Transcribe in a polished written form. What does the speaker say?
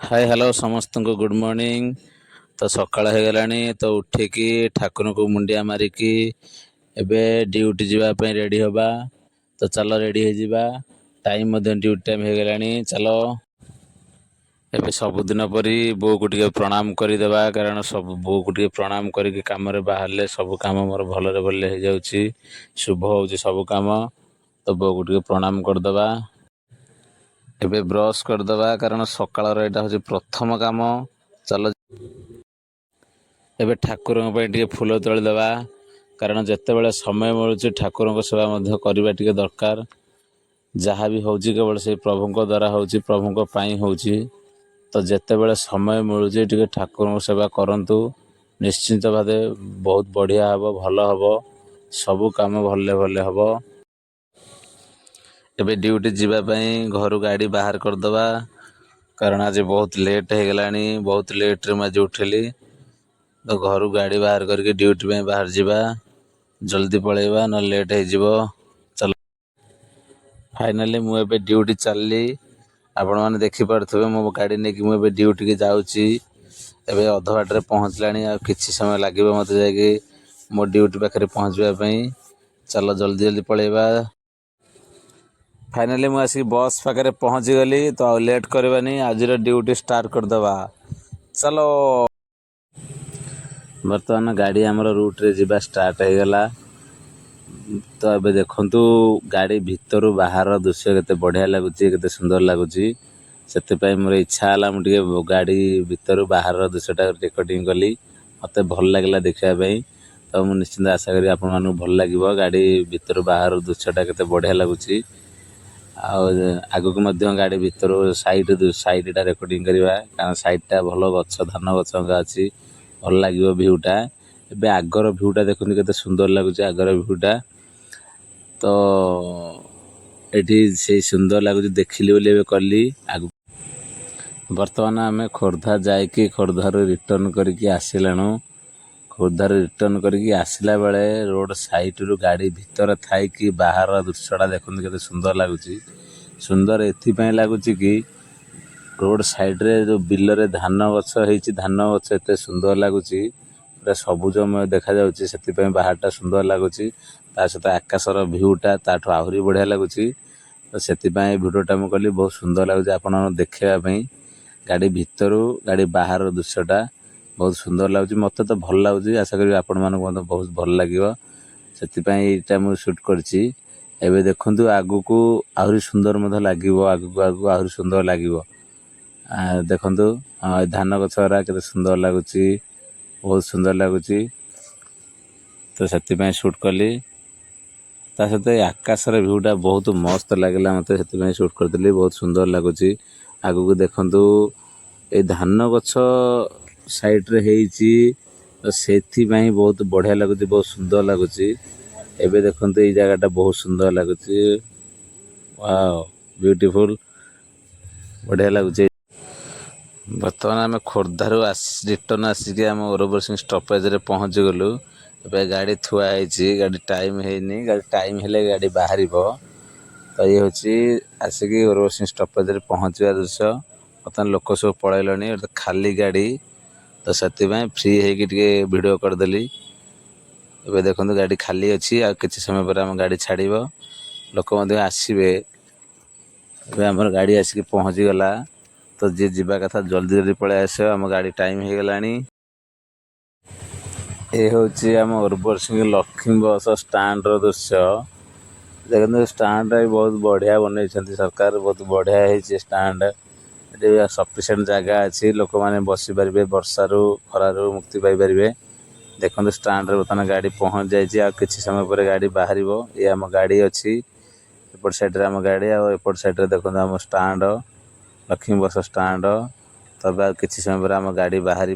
Hi hello समस्त को good morning. तो सकाळ हो गलानी तो उठिकी ठाकुर को मुंडिया मारिकी एबे ड्यूटी जावाई रेडी हवा। तो चलो रेडी हो जावा। टाइम ड्यूटी टाइम हो गलानी चलो एबे सबुदिन परी बो को टिके प्रणाम करदेवा कारण सब बो को टिके प्रणाम करके काम बाहर सब काम मोर भलरे भले हो जाउची शुभ हो सब काम। तो बो को टिके प्रणाम करदवा एबे ब्रश करदवा कारण सकाळर एटा हଉଛି प्रथम काम। चलो एबे ठाकुर टिके फूल तोड़ीदवा कारण जितेबाला समय मिलूँ ठाकुर सेवा करवा टिके दरकार। जहाँ भी होची केवल से प्रभु द्वारा होची प्रभु होची। तो जितेबाला समय मिलूँ टिके ठाकुर सेवा करंतु निश्चिंत भावे बहुत बढ़िया हम भल हम सबू काम भले भले हम। एबे ड्यूटी जीवाई घर गाड़ी बाहर करदवा कारण आज बहुत लेट हो गलानी बहुत लेट रे आज उठिली। तो घर गाड़ी बाहर करके ड्यूटी में बाहर जावा जल्दी पलैबा न लेट हो। चलो फाइनाली मुझे ड्यूटी चलली आपण मैंने देखिपे मो गाड़ी नहीं मुझे ड्यूटी की जाऊँगी। एबे अध बाटे पहुँचलानी आ किछि समय लगे मत जाकि मो ड्यूटी पाखे पहुँचापी। चलो जल्दी जल्दी पलैबा। फाइनाली मुझे आसिक बस पाखे पहुँची गली तो आ लेट करवानी आज ड्यूटी स्टार्ट करदवा। चलो बर्तमान गाड़ी आमर रूट रे जीवा स्टार्ट हो गला। तो एबे देखंतु गाड़ी भितर बाहर दृश्य केते बढ़िया लगुच केते सुंदर लगुच से मोर इच्छा है मुझे गाड़ी भितर बाहर दृश्यटा रेकर्डिंग कली मत भल लगे देखापी। तो मुझे निश्चिंत आशा करी आपण मानू भल लगे गाड़ी भितर बाहर दृश्यटा केते बढ़िया लगुच। आगक गाड़ी भितर साइडटा रेकर्डिंग करवा कारण साइडटा भल गछ धान गछ अच्छी भल लगे भ्यूटा। एबे आगर भ्यूटा देखते केते सुंदर लगुच आगर भ्यूटा। तो एठी से सुंदर लगुच देखिली बोली कली आग। बर्तमान आम खोर्धा जाकि खोर्धार रिटर्न करके आसिलाणु। खोर्धार रिटर्न करके आसला बेले रोड साइड रु गाड़ी भितर थाई बाहर दृश्यटा देखते केते सुंदर लगुच। सुंदर एथिपाई लगुच कि रोड साइड रे जो बिल रे धान गछ होती धान गछ एत सुंदर लगुच पूरा सबुजमय देखा जाउची से बाहरटा सुंदर लगुच। ता सहित आकाशर भ्यूटा ताठू आहरी बढ़िया लगुच। तो से भिडियोटा मुझे कली बहुत सुंदर लगुच आपण देखापी गाड़ी भितर गाड़ी बाहर दृश्यटा बहुत सुंदर लगुच मत तो भल लगुच। आशा करी आपण मानक बहुत भल लगे से मुझे शूट करची। एबे देखंतु आगु को आहरी सुंदर मत लगे आगु आगु आहरी सुंदर लगे देखंतु धान गछरा केते सुंदर लगुच बहुत सुंदर लगुच। तो से शूट कली ता सहित आकाशर भ्यूटा बहुत मस्त लगला मत से शूट करदेली बहुत सुंदर लगुच। आगु को देखंतु ए धान गछ साइड रे हेची तो सेथिपाई बहुत बढ़िया लगुच बहुत सुंदर लगुच। एबे देखंतु ए जगहटा बहुत सुंदर लगुच वाओ ब्यूटीफुल बढ़िया लगुच। बर्तमान आम खोर्धारू रिटर्न आसिक आम ओरबरसिंह स्टपेज रे पहुँची गलु। एबे गाड़ी थुआई गाड़ी टाइम हैनी गाड़ी टाइम हेले गाड़ी बाहर। तो ये हूँ आसिक ओरबरसिंह स्टपेज रे पहुँचवा दृश्य। बर्तमान लोक सब पलैले खाली गाड़ी तो से फ्री होके वीडियो करदेली। एबे देखो गाड़ी खाली अच्छी आ किसी समय पर आम गाड़ी छाड़ लोक आसवे। आमर गाड़ी आसिक पहुँची गला तो जी जीवा कथा जल्दी जल्दी पलि आस आम गाड़ी टाइम हो गलानी। ये हूँ आम उर्वरसिंह लक्ष्मी बस स्टाण्ड दृश्य देखते स्टाण्ड बहुत बढ़िया बनई सरकार बहुत बढ़िया है स्टाण्ड। ये सफिसीयंट जगह अच्छी लोक मैंने बसी पारे वर्षारू खरारू मुक्ति पाई। देखते स्टाण्ड बर्तमान गाड़ी पहुँच जाए किसी समय पर गाड़ी बाहर। ये आम गाड़ी अच्छी एपट साइड आम गाड़ी आउट साइड देखते आम स्टाण्ड लक्ष्मी बस स्टाण्ड। तब किसी समय पर आम गाड़ी बाहर।